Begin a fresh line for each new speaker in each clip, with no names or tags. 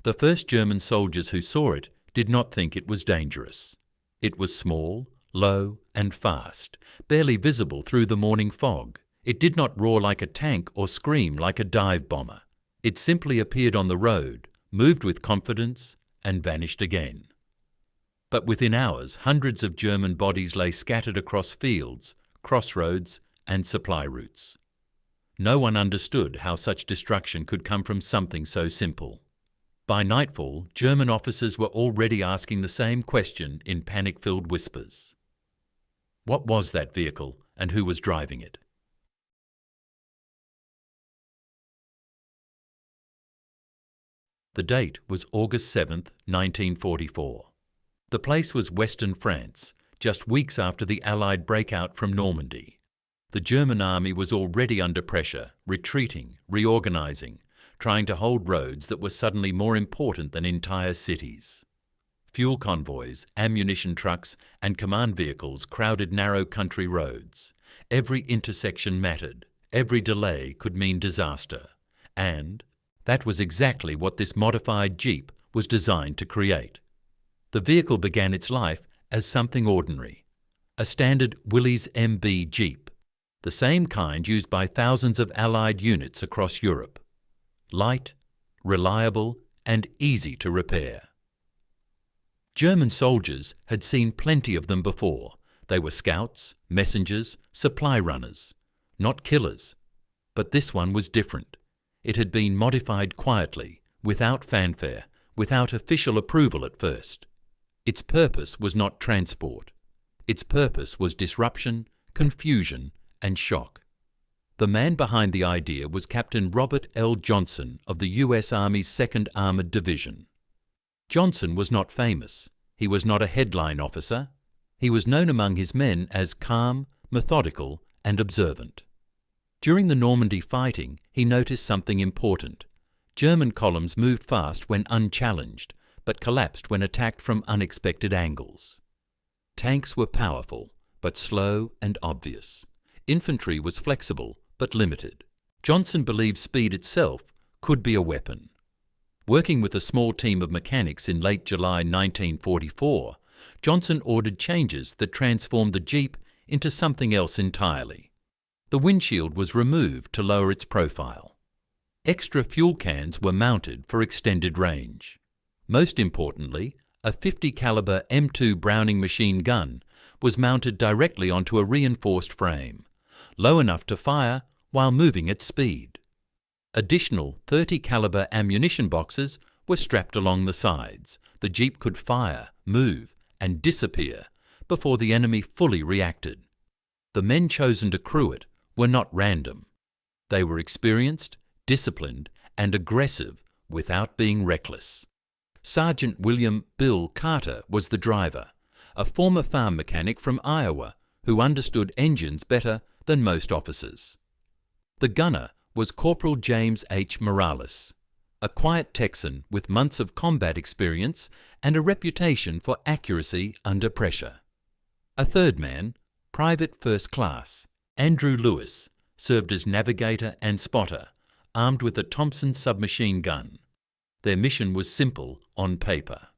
The first German soldiers who saw it did not think it was dangerous. It was small, low and fast, barely visible through the morning fog. It did not roar like a tank or scream like a dive bomber. It simply appeared on the road, moved with confidence, and vanished again. But within hours, hundreds of German bodies lay scattered across fields, crossroads, and supply routes. No one understood how such destruction could come from something so simple. By nightfall, German officers were already asking the same question in panic-filled whispers. What was that vehicle, and who was driving it? The date was August 7, 1944. The place was Western France, just weeks after the Allied breakout from Normandy. The German army was already under pressure, retreating, reorganizing, trying to hold roads that were suddenly more important than entire cities. Fuel convoys, ammunition trucks, and command vehicles crowded narrow country roads. Every intersection mattered. Every delay could mean disaster. And that was exactly what this modified Jeep was designed to create. The vehicle began its life as something ordinary, a standard Willys MB Jeep, the same kind used by thousands of Allied units across Europe. Light, reliable, and easy to repair. German soldiers had seen plenty of them before. They were scouts, messengers, supply runners, not killers. But this one was different. It had been modified quietly, without fanfare, without official approval at first. Its purpose was not transport. Its purpose was disruption, confusion, and shock. The man behind the idea was Captain Robert L. Johnson of the U.S. Army's 2nd Armored Division. Johnson was not famous. He was not a headline officer. He was known among his men as calm, methodical, and observant. During the Normandy fighting, he noticed something important. German columns moved fast when unchallenged, but collapsed when attacked from unexpected angles. Tanks were powerful, but slow and obvious. Infantry was flexible, but limited. Johnson believed speed itself could be a weapon. Working with a small team of mechanics in late July 1944, Johnson ordered changes that transformed the Jeep into something else entirely. The windshield was removed to lower its profile. Extra fuel cans were mounted for extended range. Most importantly, a .50 caliber M2 Browning machine gun was mounted directly onto a reinforced frame, low enough to fire while moving at speed. Additional .30 caliber ammunition boxes were strapped along the sides. The Jeep could fire, move, and disappear before the enemy fully reacted. The men chosen to crew it were not random. They were experienced, disciplined, and aggressive without being reckless. Sergeant William "Bill" Carter was the driver, a former farm mechanic from Iowa who understood engines better than most officers. The gunner was Corporal James H. Morales, a quiet Texan with months of combat experience and a reputation for accuracy under pressure. A third man, Private First Class Andrew Lewis, served as navigator and spotter, armed with a Thompson submachine gun. Their mission was simple on paper: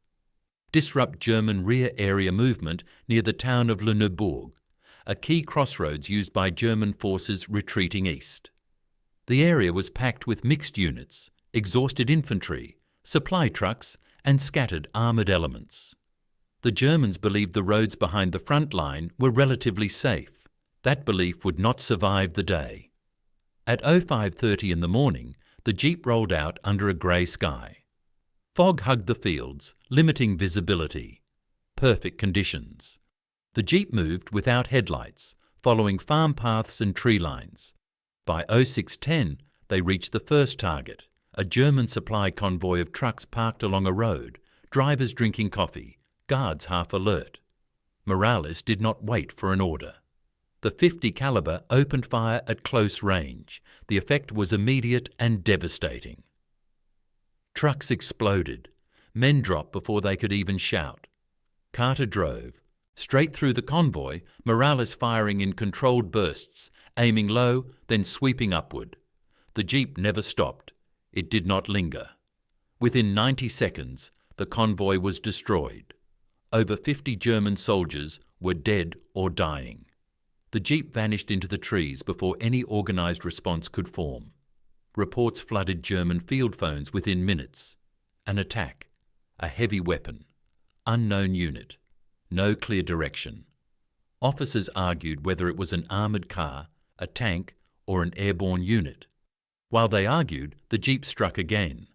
disrupt German rear area movement near the town of Lüneburg, a key crossroads used by German forces retreating east. The area was packed with mixed units, exhausted infantry, supply trucks, and scattered armoured elements. The Germans believed the roads behind the front line were relatively safe. That belief would not survive the day. At 05:30 in the morning, the Jeep rolled out under a grey sky. Fog hugged the fields, limiting visibility. Perfect conditions. The Jeep moved without headlights, following farm paths and tree lines. By 06:10, they reached the first target, a German supply convoy of trucks parked along a road, drivers drinking coffee, guards half alert. Morales did not wait for an order. The .50 caliber opened fire at close range. The effect was immediate and devastating. Trucks exploded. Men dropped before they could even shout. Carter drove. Straight through the convoy, Morales firing in controlled bursts, aiming low, then sweeping upward. The Jeep never stopped. It did not linger. Within 90 seconds, the convoy was destroyed. Over 50 German soldiers were dead or dying. The Jeep vanished into the trees before any organised response could form. Reports flooded German field phones within minutes. An attack, a heavy weapon, unknown unit, no clear direction. Officers argued whether it was an armoured car, a tank, or an airborne unit. While they argued, the Jeep struck again.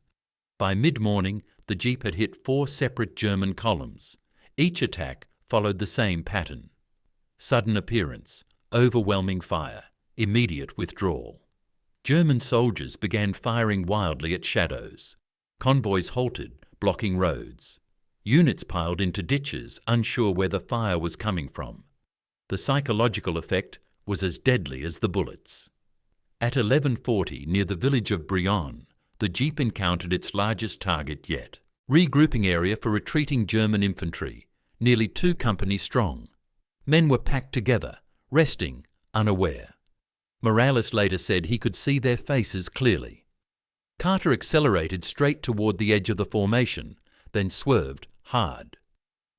By mid-morning, the Jeep had hit 4 separate German columns. Each attack followed the same pattern. Sudden appearance, overwhelming fire, immediate withdrawal. German soldiers began firing wildly at shadows. Convoys halted, blocking roads. Units piled into ditches, unsure where the fire was coming from. The psychological effect was as deadly as the bullets. At 11:40, near the village of Brion, the Jeep encountered its largest target yet. Regrouping area for retreating German infantry, nearly 2 companies strong. Men were packed together, resting, unaware. Morales later said he could see their faces clearly. Carter accelerated straight toward the edge of the formation, then swerved hard.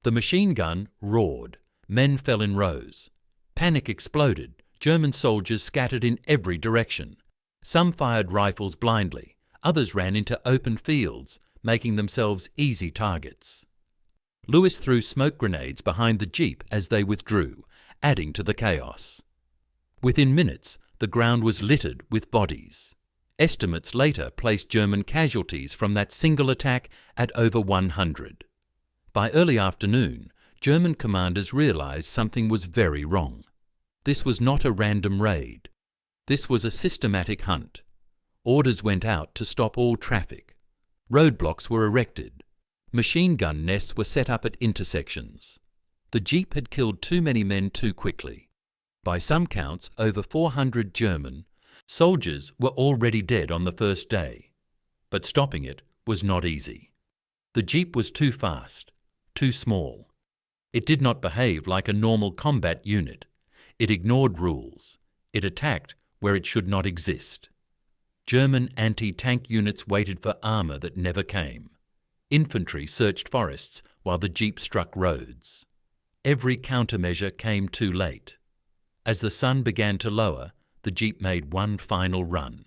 The machine gun roared. Men fell in rows. Panic exploded. German soldiers scattered in every direction. Some fired rifles blindly. Others ran into open fields, making themselves easy targets. Lewis threw smoke grenades behind the Jeep as they withdrew, adding to the chaos. Within minutes, the ground was littered with bodies. Estimates later placed German casualties from that single attack at over 100. By early afternoon, German commanders realized something was very wrong. This was not a random raid. This was a systematic hunt. Orders went out to stop all traffic. Roadblocks were erected. Machine gun nests were set up at intersections. The Jeep had killed too many men too quickly. By some counts, over 400 German soldiers were already dead on the first day. But stopping it was not easy. The Jeep was too fast, too small. It did not behave like a normal combat unit. It ignored rules. It attacked where it should not exist. German anti-tank units waited for armour that never came. Infantry searched forests while the Jeep struck roads. Every countermeasure came too late. As the sun began to lower, the Jeep made one final run.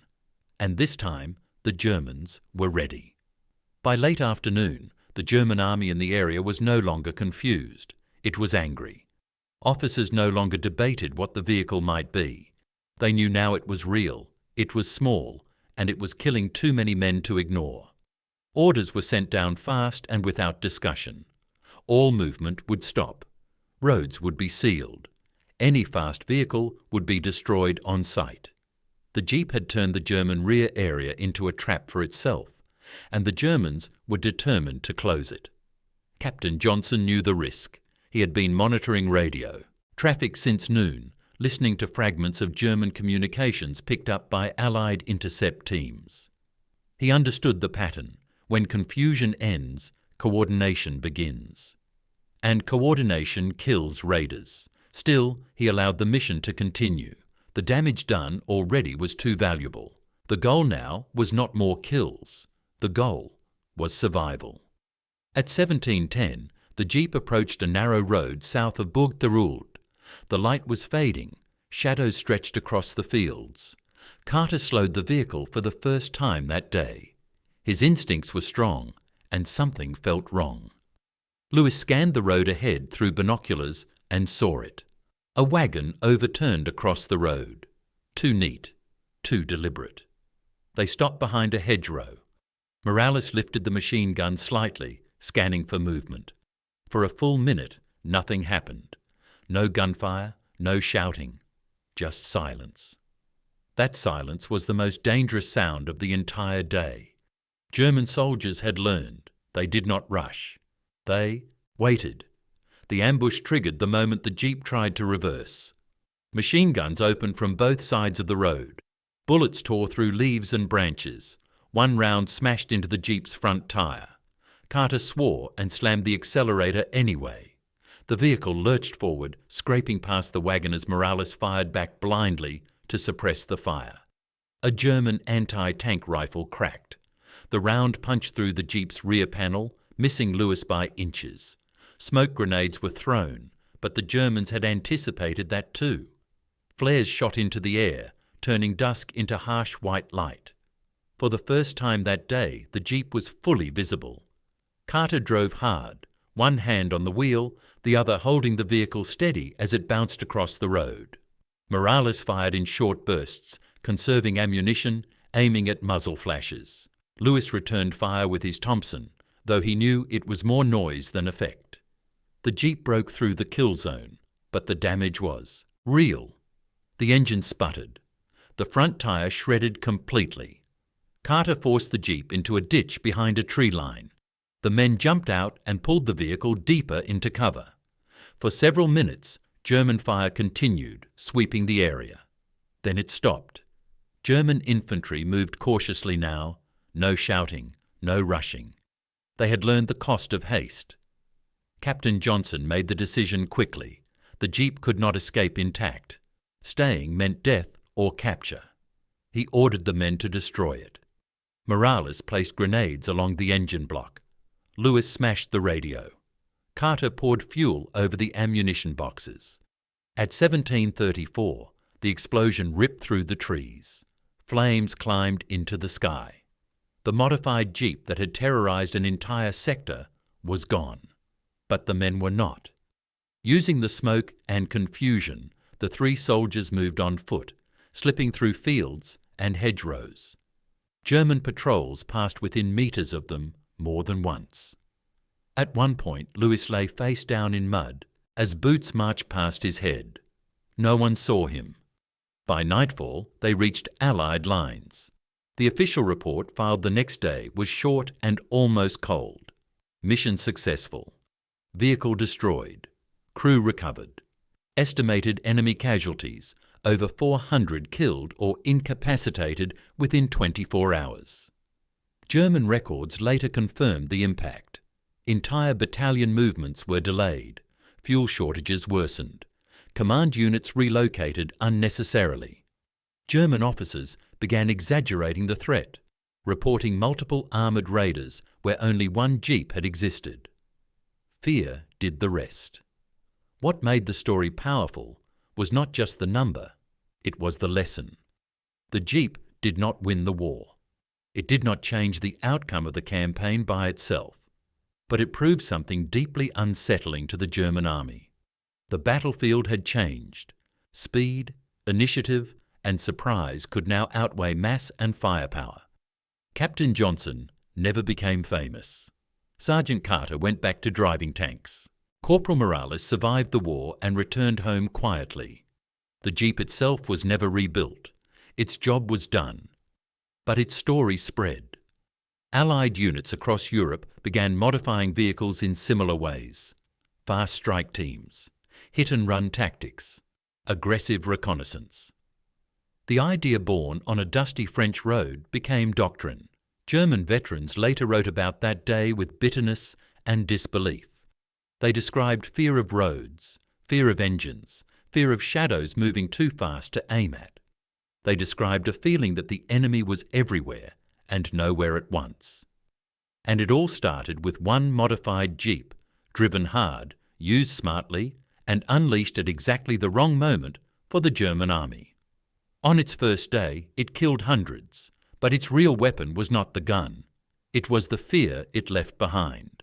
And this time, the Germans were ready. By late afternoon, the German army in the area was no longer confused. It was angry. Officers no longer debated what the vehicle might be. They knew now it was real, it was small, and it was killing too many men to ignore. Orders were sent down fast and without discussion. All movement would stop. Roads would be sealed. Any fast vehicle would be destroyed on sight. The Jeep had turned the German rear area into a trap for itself, and the Germans were determined to close it. Captain Johnson knew the risk. He had been monitoring radio, traffic since noon, listening to fragments of German communications picked up by Allied intercept teams. He understood the pattern. When confusion ends, coordination begins. And coordination kills raiders. Still, he allowed the mission to continue. The damage done already was too valuable. The goal now was not more kills. The goal was survival. At 17:10, the Jeep approached a narrow road south of Burg Thuruld. The light was fading. Shadows stretched across the fields. Carter slowed the vehicle for the first time that day. His instincts were strong, and something felt wrong. Lewis scanned the road ahead through binoculars and saw it. A wagon overturned across the road. Too neat, too deliberate. They stopped behind a hedgerow. Morales lifted the machine gun slightly, scanning for movement. For a full minute, nothing happened. No gunfire, no shouting, just silence. That silence was the most dangerous sound of the entire day. German soldiers had learned. They did not rush. They waited. The ambush triggered the moment the Jeep tried to reverse. Machine guns opened from both sides of the road. Bullets tore through leaves and branches. One round smashed into the Jeep's front tire. Carter swore and slammed the accelerator anyway. The vehicle lurched forward, scraping past the wagon as Morales fired back blindly to suppress the fire. A German anti-tank rifle cracked. The round punched through the Jeep's rear panel, missing Lewis by inches. Smoke grenades were thrown, but the Germans had anticipated that too. Flares shot into the air, turning dusk into harsh white light. For the first time that day, the Jeep was fully visible. Carter drove hard, one hand on the wheel, the other holding the vehicle steady as it bounced across the road. Morales fired in short bursts, conserving ammunition, aiming at muzzle flashes. Lewis returned fire with his Thompson, though he knew it was more noise than effect. The Jeep broke through the kill zone, but the damage was real. The engine sputtered. The front tyre shredded completely. Carter forced the Jeep into a ditch behind a tree line. The men jumped out and pulled the vehicle deeper into cover. For several minutes, German fire continued, sweeping the area. Then it stopped. German infantry moved cautiously now, no shouting, no rushing. They had learned the cost of haste. Captain Johnson made the decision quickly. The Jeep could not escape intact. Staying meant death or capture. He ordered the men to destroy it. Morales placed grenades along the engine block. Lewis smashed the radio. Carter poured fuel over the ammunition boxes. At 17:34, the explosion ripped through the trees. Flames climbed into the sky. The modified Jeep that had terrorized an entire sector was gone. But the men were not. Using the smoke and confusion, the three soldiers moved on foot, slipping through fields and hedgerows. German patrols passed within meters of them more than once. At one point, Lewis lay face down in mud as boots marched past his head. No one saw him. By nightfall, they reached Allied lines. The official report filed the next day was short and almost cold. Mission successful. Vehicle destroyed. Crew recovered. Estimated enemy casualties, over 400 killed or incapacitated within 24 hours. German records later confirmed the impact. Entire battalion movements were delayed. Fuel shortages worsened. Command units relocated unnecessarily. German officers began exaggerating the threat, reporting multiple armoured raiders where only one Jeep had existed. Fear did the rest. What made the story powerful was not just the number, it was the lesson. The Jeep did not win the war. It did not change the outcome of the campaign by itself, but it proved something deeply unsettling to the German army. The battlefield had changed. Speed, initiative, and surprise could now outweigh mass and firepower. Captain Johnson never became famous. Sergeant Carter went back to driving tanks. Corporal Morales survived the war and returned home quietly. The Jeep itself was never rebuilt. Its job was done. But its story spread. Allied units across Europe began modifying vehicles in similar ways. Fast strike teams, hit-and-run tactics, aggressive reconnaissance. The idea born on a dusty French road became doctrine. German veterans later wrote about that day with bitterness and disbelief. They described fear of roads, fear of engines, fear of shadows moving too fast to aim at. They described a feeling that the enemy was everywhere and nowhere at once. And it all started with one modified Jeep, driven hard, used smartly, and unleashed at exactly the wrong moment for the German army. On its first day, it killed hundreds, but its real weapon was not the gun. It was the fear it left behind.